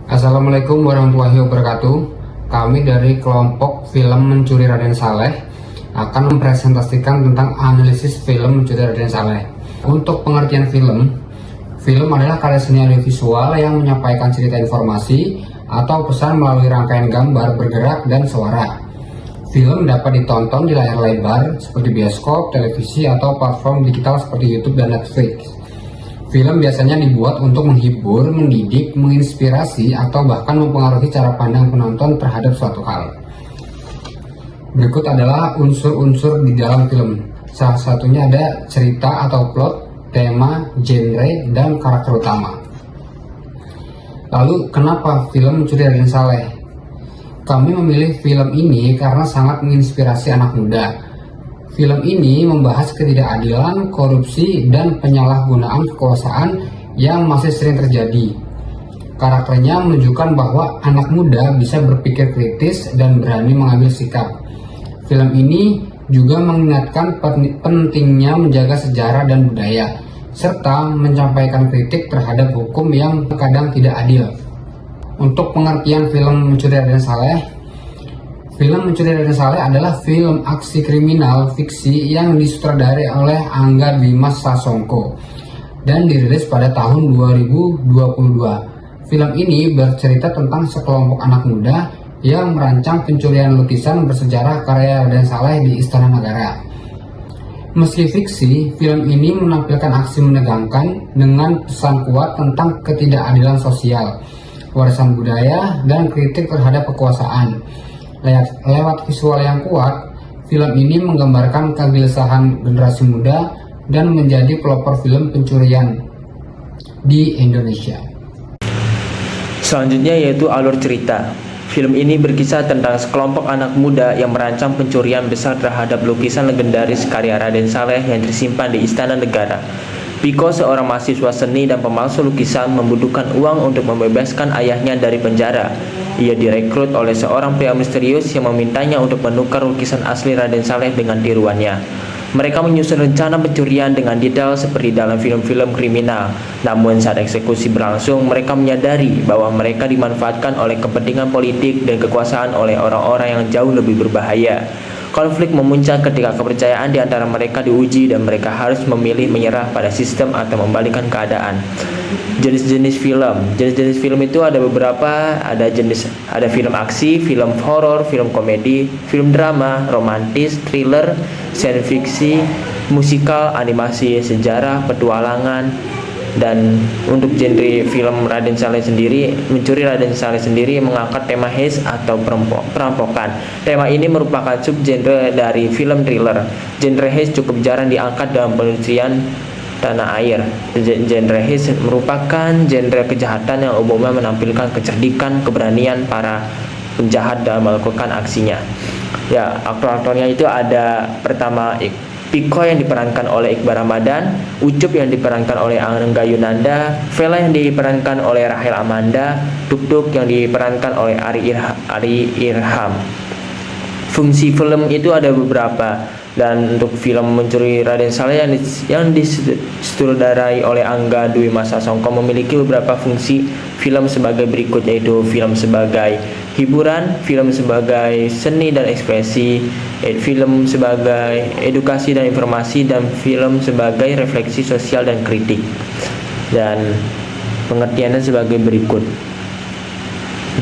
Assalamualaikum warahmatullahi wabarakatuh. Kami dari kelompok film Mencuri Raden Saleh akan mempresentasikan tentang analisis film Mencuri Raden Saleh. Untuk pengertian film adalah karya seni audiovisual yang menyampaikan cerita informasi atau pesan melalui rangkaian gambar, bergerak, dan suara. Film dapat ditonton di layar lebar seperti bioskop, televisi, atau platform digital seperti YouTube dan Netflix. Film biasanya dibuat untuk menghibur, mendidik, menginspirasi, atau bahkan mempengaruhi cara pandang penonton terhadap suatu hal. Berikut adalah unsur-unsur di dalam film. Salah satunya ada cerita atau plot, tema, genre, dan karakter utama. Lalu, kenapa film Mencuri Raden Saleh? Kami memilih film ini karena sangat menginspirasi anak muda. Film ini membahas ketidakadilan, korupsi, dan penyalahgunaan kekuasaan yang masih sering terjadi. Karakternya menunjukkan bahwa anak muda bisa berpikir kritis dan berani mengambil sikap. Film ini juga mengingatkan pentingnya menjaga sejarah dan budaya, serta menyampaikan kritik terhadap hukum yang kadang tidak adil. Untuk pengertian film Mencuri Raden Saleh, film Mencuri Raden Saleh adalah film aksi kriminal fiksi yang disutradarai oleh Angga Dwi Mas Sasongko dan dirilis pada tahun 2022. Film ini bercerita tentang sekelompok anak muda yang merancang pencurian lukisan bersejarah karya Raden Saleh di Istana Negara. Meski fiksi, film ini menampilkan aksi menegangkan dengan pesan kuat tentang ketidakadilan sosial, warisan budaya, dan kritik terhadap kekuasaan. Lewat visual yang kuat, film ini menggambarkan kegelisahan generasi muda dan menjadi pelopor film pencurian di Indonesia. Selanjutnya yaitu alur cerita. Film ini berkisah tentang sekelompok anak muda yang merancang pencurian besar terhadap lukisan legendaris karya Raden Saleh yang tersimpan di Istana Negara. Piko, seorang mahasiswa seni dan pemalsu lukisan, membutuhkan uang untuk membebaskan ayahnya dari penjara. Ia direkrut oleh seorang pria misterius yang memintanya untuk menukar lukisan asli Raden Saleh dengan tiruannya. Mereka menyusun rencana pencurian dengan detail seperti dalam film-film kriminal. Namun saat eksekusi berlangsung, mereka menyadari bahwa mereka dimanfaatkan oleh kepentingan politik dan kekuasaan oleh orang-orang yang jauh lebih berbahaya. Konflik memuncak ketika kepercayaan di antara mereka diuji dan mereka harus memilih menyerah pada sistem atau membalikkan keadaan. Jenis-jenis film itu ada beberapa, ada film aksi, film horor, film komedi, film drama, romantis, thriller, sains fiksi, musikal, animasi, sejarah, petualangan. Dan untuk genre film Raden Saleh sendiri, Mencuri Raden Saleh sendiri mengangkat tema heist atau perampokan. Tema ini merupakan subgenre dari film thriller. Genre heist cukup jarang diangkat dalam penulisan tanah air. Genre heist merupakan genre kejahatan yang umumnya menampilkan kecerdikan, keberanian para penjahat dalam melakukan aksinya. Ya, aktor-aktornya itu ada pertama Piko yang diperankan oleh Iqbal Ramadan, Ucup yang diperankan oleh Angga Yunanda, Vela yang diperankan oleh Rahel Amanda, Duk yang diperankan oleh Ari Irham. Fungsi film itu ada beberapa, dan untuk film Mencuri Raden Saleh yang disutradarai oleh Angga Dwi Mas Sasongko memiliki beberapa fungsi film sebagai berikut, yaitu film sebagai hiburan, film sebagai seni dan ekspresi, film sebagai edukasi dan informasi, dan film sebagai refleksi sosial dan kritik. Dan pengertiannya sebagai berikut,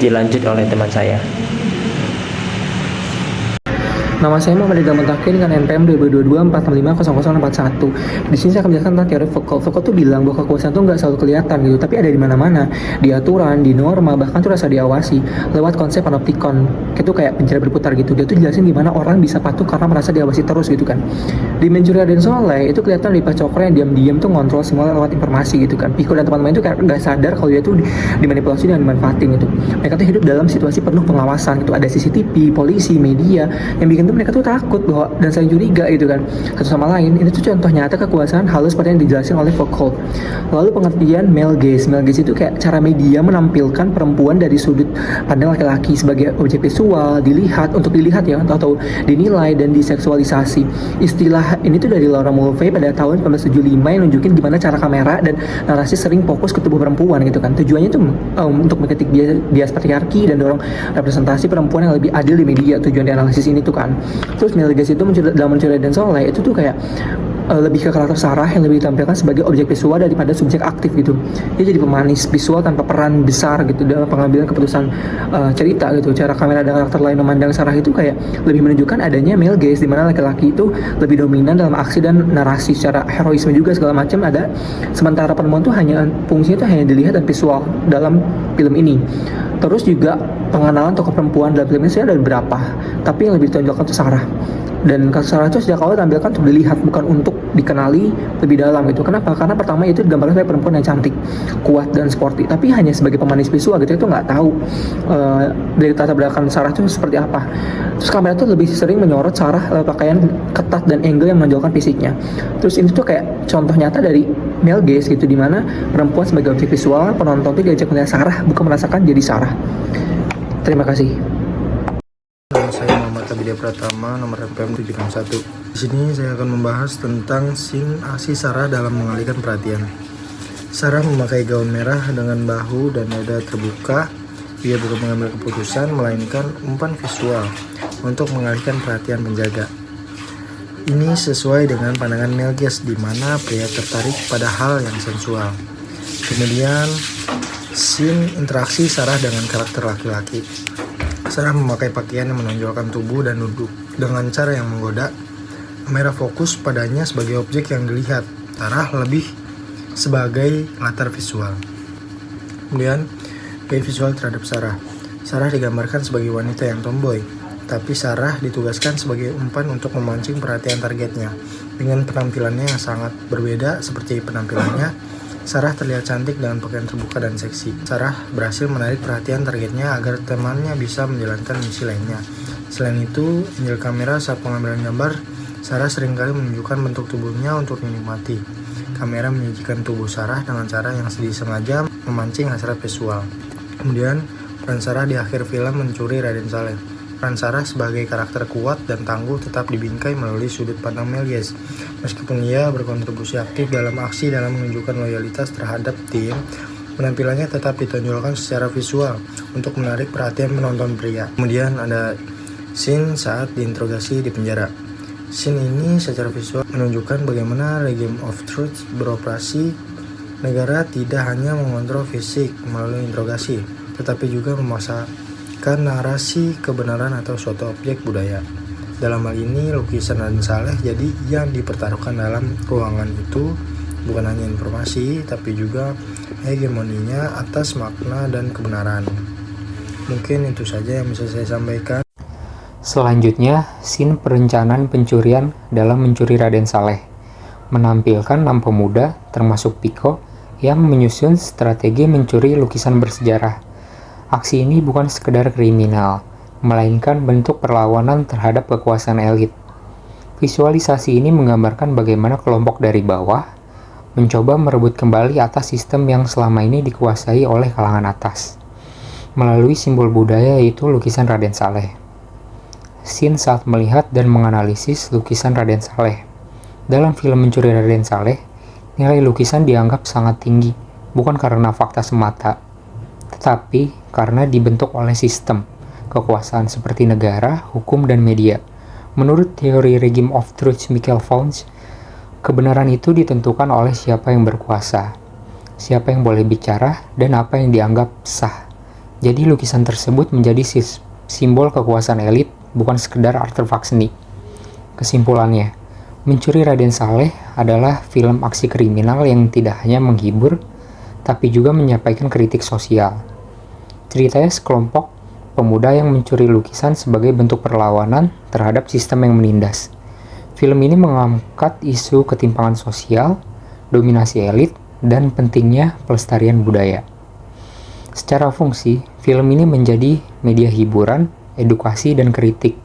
dilanjut oleh teman saya. Nama saya Muhammad Ridha Mutakin dengan NPM 2022-465-0041. Di sini saya akan menjelaskan tentang teori Foucault. Foucault tuh bilang bahwa kekuasaan tuh nggak selalu kelihatan gitu, tapi ada di mana-mana, di aturan, di norma, bahkan tuh rasa diawasi lewat konsep panoptikon. Itu kayak pencari berputar gitu. Dia tuh jelasin gimana orang bisa patuh karena merasa diawasi terus gitu kan. Di Mencuri Raden Saleh itu kelihatan Lipa Cokro yang diam-diam tuh ngontrol semua lewat informasi gitu kan. Piko dan teman-teman itu kayak nggak sadar kalau dia tuh dimanipulasi dan dimanfaatin gitu. Mereka tuh hidup dalam situasi penuh pengawasan gitu. Ada CCTV, polisi, media yang bikin bikin tuh mereka tuh takut bahwa dan saling curiga gitu kan satu sama lain. Ini tuh contoh nyata kekuasaan halus seperti yang dijelasin oleh Foucault. Lalu pengertian male gaze itu kayak cara media menampilkan perempuan dari sudut pandang laki-laki sebagai objek visual, untuk dilihat ya atau dinilai dan diseksualisasi. Istilah ini tuh dari Laura Mulvey pada tahun 1975 yang nunjukin gimana cara kamera dan narasi sering fokus ke tubuh perempuan gitu kan. Tujuannya tuh untuk mengkritik bias patriarki dan dorong representasi perempuan yang lebih adil di media. Tujuan di analisis ini tuh kan. Terus male gaze itu dalam Mencuri Raden Saleh itu tuh kayak lebih ke karakter Sarah yang lebih ditampilkan sebagai objek visual daripada subjek aktif gitu. Dia jadi pemanis visual tanpa peran besar gitu dalam pengambilan keputusan cerita gitu. Cara kamera dan karakter lain memandang Sarah itu kayak lebih menunjukkan adanya male gaze di mana laki-laki itu lebih dominan dalam aksi dan narasi secara heroisme juga segala macam ada. Sementara perempuan tuh fungsinya tuh hanya dilihat dan visual dalam film ini. Terus juga pengenalan tokoh perempuan dalam film ini sebenarnya ada beberapa, tapi yang lebih ditonjolkan tuh Sarah. Dan kasus Sarah itu sejak awal tampilkan untuk dilihat, bukan untuk dikenali lebih dalam gitu. Kenapa? Karena pertama itu digambarkan sebagai perempuan yang cantik, kuat dan sporty, tapi hanya sebagai pemanis visual gitu. Itu nggak tahu dari latar belakang Sarah itu seperti apa. Terus kamera tuh lebih sering menyorot Sarah pakaian ketat dan angle yang menonjolkan fisiknya. Terus ini tuh kayak contoh nyata dari male gaze gitu, dimana perempuan sebagai objek visual, penonton tuh diajak melihat Sarah, bukan merasakan jadi Sarah. Terima kasih. Nama saya Muhammad Abidia Pratama, nomor RPM 761. Di sini saya akan membahas tentang scene aksi Sarah dalam mengalihkan perhatian. Sarah memakai gaun merah dengan bahu dan dada terbuka. Dia bukan mengambil keputusan, melainkan umpan visual untuk mengalihkan perhatian penjaga. Ini sesuai dengan pandangan male gaze, di mana pria tertarik pada hal yang sensual. Kemudian, scene interaksi Sarah dengan karakter laki-laki. Sarah memakai pakaian yang menonjolkan tubuh dan duduk dengan cara yang menggoda. Kamera fokus padanya sebagai objek yang dilihat. Sarah lebih sebagai latar visual. Kemudian, gaya visual terhadap Sarah. Sarah digambarkan sebagai wanita yang tomboy, tapi Sarah ditugaskan sebagai umpan untuk memancing perhatian targetnya. Dengan penampilannya yang sangat berbeda seperti penampilannya, Sarah terlihat cantik dengan pakaian terbuka dan seksi. Sarah berhasil menarik perhatian targetnya agar temannya bisa menjalankan misi lainnya. Selain itu, angle kamera saat pengambilan gambar, Sarah seringkali menunjukkan bentuk tubuhnya untuk dinikmati. Kamera menyajikan tubuh Sarah dengan cara yang disengaja memancing hasrat visual. Kemudian, peran Sarah di akhir film Mencuri Raden Saleh. Peran Sarah sebagai karakter kuat dan tangguh tetap dibingkai melalui sudut pandang male gaze. Meskipun ia berkontribusi aktif dalam aksi dalam menunjukkan loyalitas terhadap tim, penampilannya tetap ditonjolkan secara visual untuk menarik perhatian penonton pria. Kemudian ada scene saat diinterogasi di penjara. Scene ini secara visual menunjukkan bagaimana Regime of Truth beroperasi. Negara tidak hanya mengontrol fisik melalui interogasi, tetapi juga memasakkan narasi kebenaran atau suatu objek budaya. Dalam hal ini, lukisan Raden Saleh jadi yang dipertaruhkan dalam ruangan itu bukan hanya informasi, tapi juga hegemoninya atas makna dan kebenaran. Mungkin itu saja yang bisa saya sampaikan. Selanjutnya, scene perencanaan pencurian dalam Mencuri Raden Saleh menampilkan 6 pemuda, termasuk Piko, yang menyusun strategi mencuri lukisan bersejarah. Aksi ini bukan sekedar kriminal, melainkan bentuk perlawanan terhadap kekuasaan elit. Visualisasi ini menggambarkan bagaimana kelompok dari bawah mencoba merebut kembali atas sistem yang selama ini dikuasai oleh kalangan atas, melalui simbol budaya yaitu lukisan Raden Saleh. Scene saat melihat dan menganalisis lukisan Raden Saleh. Dalam film Mencuri Raden Saleh, nilai lukisan dianggap sangat tinggi, bukan karena fakta semata, tetapi karena dibentuk oleh sistem kekuasaan seperti negara, hukum, dan media. Menurut teori Regime of Truth Michael Fouts, kebenaran itu ditentukan oleh siapa yang berkuasa, siapa yang boleh bicara, dan apa yang dianggap sah. Jadi lukisan tersebut menjadi simbol kekuasaan elit, bukan sekedar artefak seni. Kesimpulannya, Mencuri Raden Saleh adalah film aksi kriminal yang tidak hanya menghibur, tapi juga menyampaikan kritik sosial. Ceritanya sekelompok pemuda yang mencuri lukisan sebagai bentuk perlawanan terhadap sistem yang menindas. Film ini mengangkat isu ketimpangan sosial, dominasi elit, dan pentingnya pelestarian budaya. Secara fungsi, film ini menjadi media hiburan, edukasi, dan kritik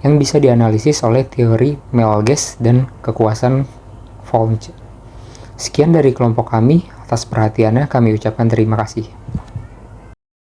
yang bisa dianalisis oleh teori Melges dan kekuasaan Foucault. Sekian dari kelompok kami, atas perhatiannya kami ucapkan terima kasih.